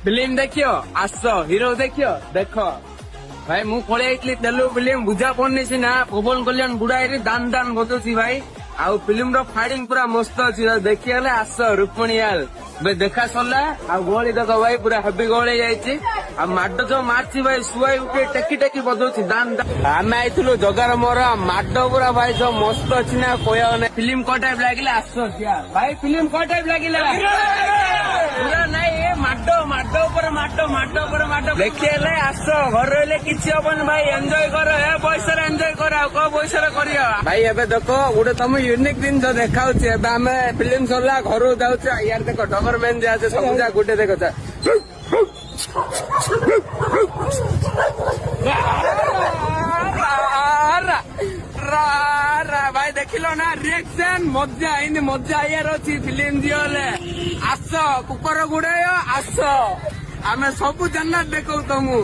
Film देखियो आस हिरो देखियो देख भाई मु पलि तेलुगु फिल्म बुझा पड़नी सीना पवन कल्याण बुढ़ाई दान दान बदुची भाई आउ फिल्म रो फाइटिंग पूरा मस्त अच्छी देखिए आस रुक्मणीयाल देखा सरला गोली देख भाई पूरा हेवी गोली जाइए माड जो मार्ची भाई शुआई उठे टेकी टेकी बदौची दान आम आईलु जगार मोर माड पूरा भाई जो मस्त अच्छी ना कह फिल्म को टाइप लगे आस भाई फिल्म को टाइप लगे पूरा नाई माड माड ऊपर माड माड ऊपर माड देखिए आस घर रही किसी हबन भाई एंजॉय कर पैसा एंजॉय कर पैसा कर भाई एबे देख गोटे तुम यूनिक जिन देखा आम फिल्म सरला घर जाऊ यार देख डगर मैन जहाँ सब जगह गोटे देख भाई देखिल ना रिएक्शन मजा इन मजा यार अच्छी फिल्म दिए आस कुकर गुड़ाय आस आम सब जन्नत देखो तुमको।